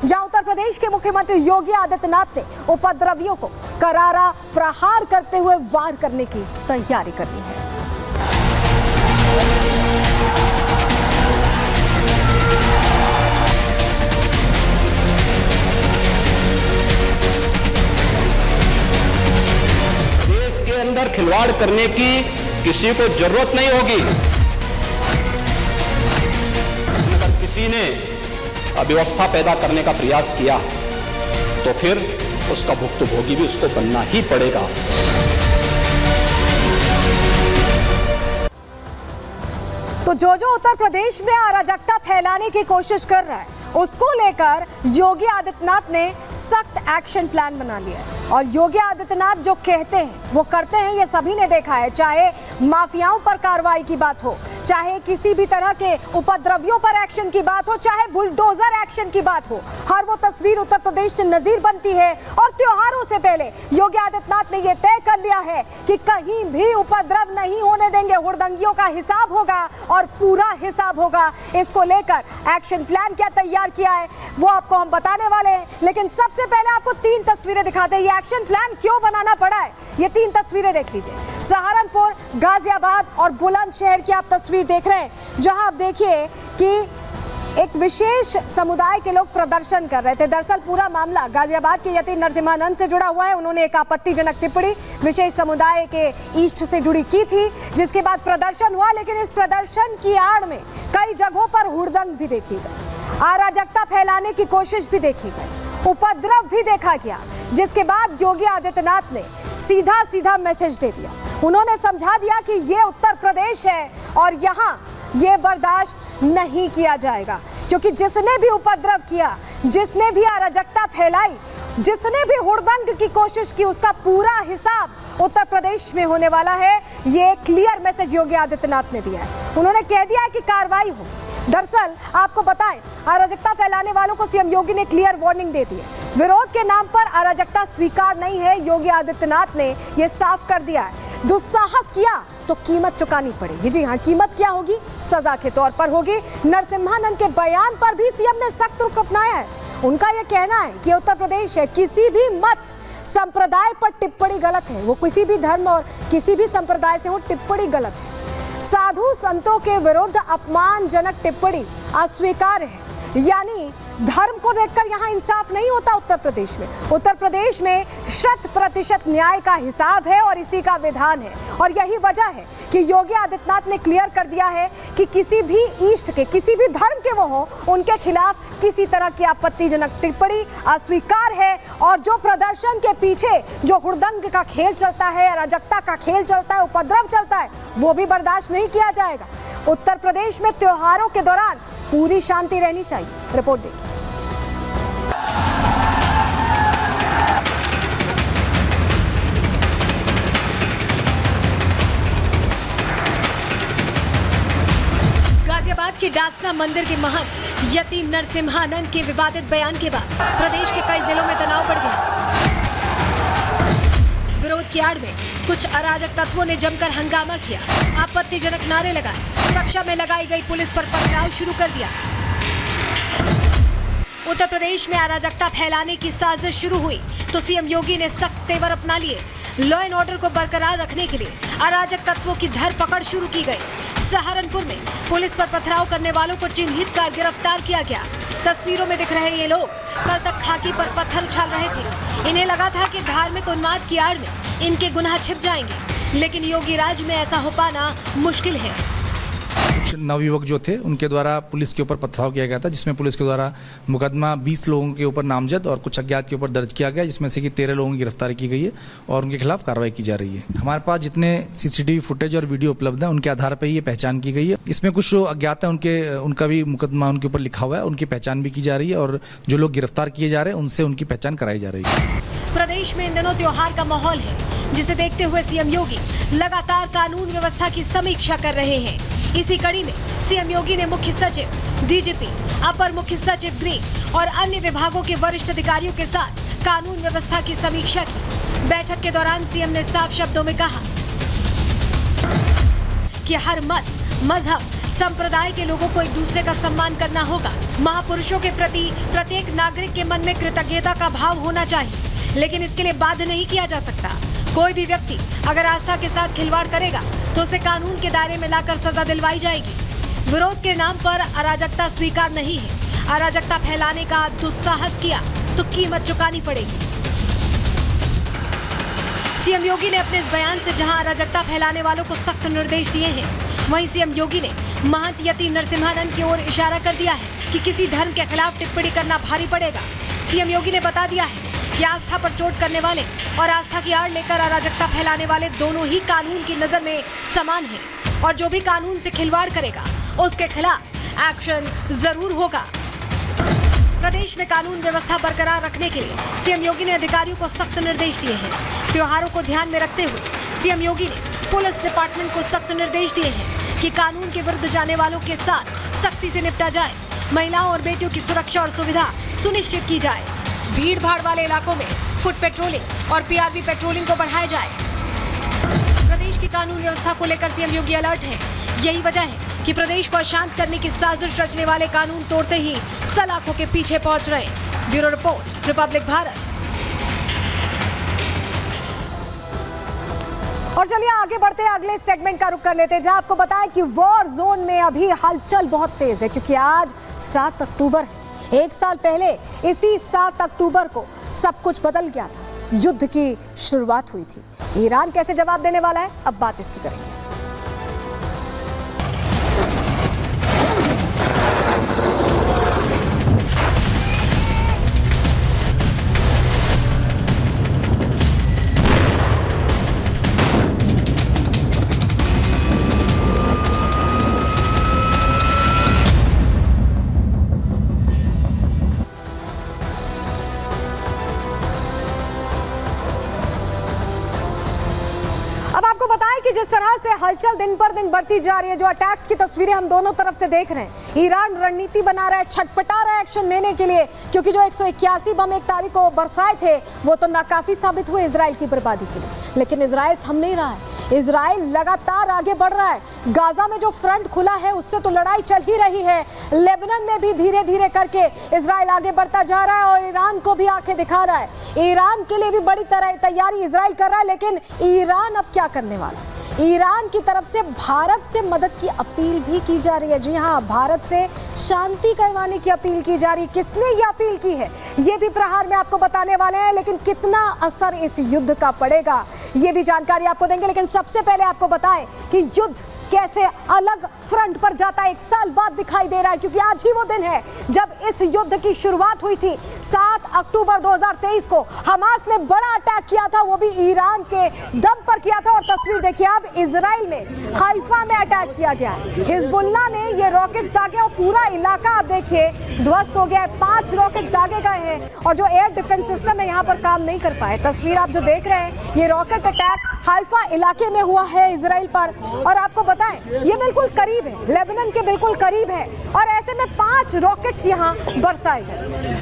जहां उत्तर प्रदेश के मुख्यमंत्री योगी आदित्यनाथ ने उपद्रवियों को करारा प्रहार करते हुए वार करने की तैयारी कर ली है। देश के अंदर खिलवाड़ करने की किसी को जरूरत नहीं होगी। अगर किसी ने अव्यवस्था पैदा करने का प्रयास किया तो फिर उसका भुक्तभोगी भी उसको बनना ही पड़ेगा। तो जो उत्तर प्रदेश में अराजकता फैलाने की कोशिश कर रहा है उसको लेकर योगी आदित्यनाथ ने सख्त एक्शन प्लान बना लिया है। और योगी आदित्यनाथ जो कहते हैं वो करते हैं, ये सभी ने देखा है। चाहे माफियाओं पर कार्रवाई की बात हो, चाहे किसी भी तरह के उपद्रवियों पर एक्शन की बात हो, चाहे बुलडोजर एक्शन की बात हो, हर वो तस्वीर उत्तर प्रदेश से नजीर बनती है। और त्योहारों से पहले योगी आदित्यनाथ ने यह तय कर लिया है कि कहीं भी उपद्रव नहीं होने देंगे। हुड़दंगियों का हिसाब होगा और पूरा हिसाब होगा। इसको लेकर एक्शन प्लान क्या तैयार किया है वो आपको हम बताने वाले हैं। लेकिन सबसे पहले आपको 3 तस्वीरें दिखाते हैं। ये एक्शन प्लान क्यों बनाना पड़ा है, ये 3 तस्वीरें देख लीजिए। सहारनपुर, गाजियाबाद और बुलंदशहर की आप तस्वीर देख रहे हैं, जहां आप देखिए कि एक विशेष समुदाय के लोग प्रदर्शन कर रहे थे। दरअसल पूरा मामला गाजियाबाद के यति नरसिम्हानंद से जुड़ा हुआ है। उन्होंने एक आपत्तिजनक टिप्पणी विशेष समुदाय के इष्ट से जुड़ी की थी, जिसके बाद प्रदर्शन हुआ। लेकिन इस प्रदर्शन की आड़ में कई जगहों पर हुड़दंग भी देखी गई, अराजकता फैलाने की कोशिश भी देखी गई, उपद्रव भी देखा गया। जिसके बाद योगी आदित्यनाथ ने सीधा मैसेज दे दिया। उन्होंने समझा दिया कि ये उत्तर प्रदेश है और यहाँ ये बर्दाश्त नहीं किया जाएगा। क्योंकि जिसने भी उपद्रव किया, जिसने भी अराजकता फैलाई, जिसने भी हुड़दंग की कोशिश की, उसका पूरा हिसाब उत्तर प्रदेश में होने वाला है। ये क्लियर मैसेज योगी आदित्यनाथ ने दिया है। उन्होंने कह दिया है कि कार्रवाई हो। दरअसल आपको बताएं, अराजकता फैलाने वालों को सीएम योगी ने क्लियर वार्निंग दे दी है। विरोध के नाम पर अराजकता स्वीकार नहीं है। योगी आदित्यनाथ ने यह साफ कर दिया है। दुस्साहस किया तो कीमत चुकानी पड़ेगी। जी हाँ, कीमत क्या होगी? सजा के तौर पर होगी। नरसिम्हानंद के बयान पर भी सीएम ने सख्त रुख अपनाया है। उनका यह कहना है कि उत्तर प्रदेश है, किसी भी मत संप्रदाय पर टिप्पणी गलत है। वो किसी भी धर्म और किसी भी संप्रदाय से हो, टिप्पणी गलत है। साधु संतों के विरुद्ध अपमानजनक टिप्पणी अस्वीकार है। यानी धर्म को देखकर यहाँ इंसाफ नहीं होता उत्तर प्रदेश में। उत्तर प्रदेश में 100% न्याय का हिसाब है और इसी का विधान है। और यही वजह है कि योगी आदित्यनाथ ने क्लियर कर दिया है कि किसी भी इष्ट के, किसी भी धर्म के वो हो, उनके खिलाफ किसी तरह की आपत्तिजनक टिप्पणी अस्वीकार है। और जो प्रदर्शन के पीछे जो हुड़दंग का खेल चलता है, अराजकता का खेल चलता है, उपद्रव चलता है, वो भी बर्दाश्त नहीं किया जाएगा। उत्तर प्रदेश में त्योहारों के दौरान पूरी शांति रहनी चाहिए। रिपोर्ट देखिए। गाजियाबाद के डासना मंदिर के महंत यति नरसिम्हानंद के विवादित बयान के बाद प्रदेश के कई जिलों में तनाव बढ़ गया। विरोध की आड़ में कुछ अराजक तत्वों ने जमकर हंगामा किया, आपत्तिजनक नारे लगाए, सुरक्षा में लगाई गई पुलिस पर पथराव शुरू कर दिया। उत्तर प्रदेश में अराजकता फैलाने की साजिश शुरू हुई तो सीएम योगी ने सख्त तेवर अपना लिए। लॉ एंड ऑर्डर को बरकरार रखने के लिए अराजक तत्वों की धरपकड़ शुरू की गई। सहारनपुर में पुलिस पर पथराव करने वालों को चिन्हित कर गिरफ्तार किया गया। तस्वीरों में दिख रहे ये लोग कल तक खाकी पर पत्थर उछाल रहे थे। इन्हें लगा था कि धार्मिक उन्माद की आड़ में इनके गुनाह छिप जाएंगे, लेकिन योगी राज में ऐसा हो पाना मुश्किल है। कुछ नवयुवक जो थे उनके द्वारा पुलिस के ऊपर पथराव किया गया था, जिसमें पुलिस के द्वारा मुकदमा 20 लोगों के ऊपर नामजद और कुछ अज्ञात के ऊपर दर्ज किया गया, जिसमें से कि 13 लोगों की गिरफ्तारी की गई है और उनके खिलाफ कार्रवाई की जा रही है। हमारे पास जितने सीसीटीवी फुटेज और वीडियो उपलब्ध है उनके आधार पर ये पहचान की गई है। इसमें कुछ अज्ञात है, उनका भी मुकदमा उनके ऊपर लिखा हुआ है, उनकी पहचान भी की जा रही है और जो लोग गिरफ्तार किए जा रहे हैं उनसे उनकी पहचान कराई जा रही है। प्रदेश में इन दिनों त्योहार का माहौल है, जिसे देखते हुए सीएम योगी लगातार कानून व्यवस्था की समीक्षा कर रहे हैं। इसी कड़ी में सीएम योगी ने मुख्य सचिव, डीजीपी, अपर मुख्य सचिव गृह और अन्य विभागों के वरिष्ठ अधिकारियों के साथ कानून व्यवस्था की समीक्षा की। बैठक के दौरान सीएम ने साफ शब्दों में कहा कि हर मत, मजहब, संप्रदाय के लोगों को एक दूसरे का सम्मान करना होगा। महापुरुषों के प्रति प्रत्येक नागरिक के मन में कृतज्ञता का भाव होना चाहिए, लेकिन इसके लिए बाध्य नहीं किया जा सकता। कोई भी व्यक्ति अगर आस्था के साथ खिलवाड़ करेगा तो उसे कानून के दायरे में लाकर सजा दिलवाई जाएगी। विरोध के नाम पर अराजकता स्वीकार नहीं है। अराजकता फैलाने का दुस्साहस किया तो कीमत चुकानी पड़ेगी। सीएम योगी ने अपने इस बयान से जहां अराजकता फैलाने वालों को सख्त निर्देश दिए हैं, वहीं सीएम योगी ने महंत यति नरसिम्हानंद की ओर इशारा कर दिया है कि किसी धर्म के खिलाफ टिप्पणी करना भारी पड़ेगा। सीएम योगी ने बता दिया है कि आस्था पर चोट करने वाले और आस्था की आड़ लेकर अराजकता फैलाने वाले दोनों ही कानून की नजर में समान हैं और जो भी कानून से खिलवाड़ करेगा उसके खिलाफ एक्शन जरूर होगा। प्रदेश में कानून व्यवस्था बरकरार रखने के लिए सीएम योगी ने अधिकारियों को सख्त निर्देश दिए हैं। त्योहारों को ध्यान में रखते हुए सीएम योगी ने पुलिस डिपार्टमेंट को सख्त निर्देश दिए हैं कि कानून के विरुद्ध जाने वालों के साथ सख्ती से निपटा जाए। महिलाओं और बेटियों की सुरक्षा और सुविधा सुनिश्चित की जाए। भीड़ भाड़ वाले इलाकों में फुट पेट्रोलिंग और पीआरवी पेट्रोलिंग को बढ़ाया जाए। प्रदेश की कानून व्यवस्था को लेकर सीएम योगी अलर्ट है। यही वजह है कि प्रदेश को अशांत करने की साजिश रचने वाले कानून तोड़ते ही सलाखों के पीछे पहुंच रहे। Bureau report, Republic Bharat. और चलिए आगे बढ़ते हैं, अगले सेगमेंट का रुख कर लेते हैं, जहां आपको बताएं कि वॉर जोन में अभी हलचल बहुत तेज है, क्योंकि आज 7 अक्टूबर है। 1 साल पहले इसी 7 अक्टूबर को सब कुछ बदल गया था। युद्ध की शुरुआत हुई थी। ईरान कैसे जवाब देने वाला है, अब बात इसकी करेंगे। कि जिस तरह से हलचल दिन पर दिन बढ़ती जा रही है, जो अटैक्स की तस्वीरें हम दोनों तरफ से देख रहे हैं, ईरान रणनीति बना रहा है, छटपटा रहा है एक्शन लेने के लिए, क्योंकि जो 181 बम 1 तारीख को बरसाए थे वो तो नाकाफी साबित हुए इजराइल की बर्बादी के लिए। लेकिन इजराइल थम नहीं रहा है। इजराइल लगातार आगे बढ़ रहा है। गाजा में जो फ्रंट खुला है उससे तो लड़ाई चल ही रही है। लेबनान में भी धीरे धीरे करके इजराइल आगे बढ़ता जा रहा है और ईरान को भी आंखें दिखा रहा है। ईरान के लिए भी बड़ी तरह तैयारी इजराइल कर रहा है। लेकिन ईरान अब क्या करने वाला है? ईरान की तरफ से भारत से मदद की अपील भी की जा रही है। जी हाँ, भारत से शांति करवाने की अपील की जा रही है। किसने ये अपील की है ये भी प्रहार में आपको बताने वाले हैं, लेकिन कितना असर इस युद्ध का पड़ेगा ये भी जानकारी आपको देंगे। लेकिन सबसे पहले आपको बताएं कि युद्ध कैसे अलग फ्रंट पर जाता है 1 साल बाद दिखाई दे रहा है, क्योंकि आज ही वो दिन है जब इस युद्ध की शुरुआत हुई थी। 7 अक्टूबर 2023 को हमास ने बड़ा अटैक किया था, वो भी ईरान के दम पर किया था। और तस्वीर देखिए, अब इजराइल में हाइफा में अटैक किया गया है। हिजबुल्लाह ने ये रॉकेट्स दागे और पूरा इलाका आप देखिए ध्वस्त हो गया है। 5 रॉकेट्स दागे गए हैं और जो एयर डिफेंस सिस्टम है यहाँ पर काम नहीं कर पाए। तस्वीर आप जो देख रहे हैं, ये रॉकेट अटैक हाइफा इलाके में हुआ है इजराइल पर। और आपको बताएं ये बिल्कुल करीब है, लेबनान के बिल्कुल करीब है, और ऐसे में 5 रॉकेट्स यहाँ बरसाए गए।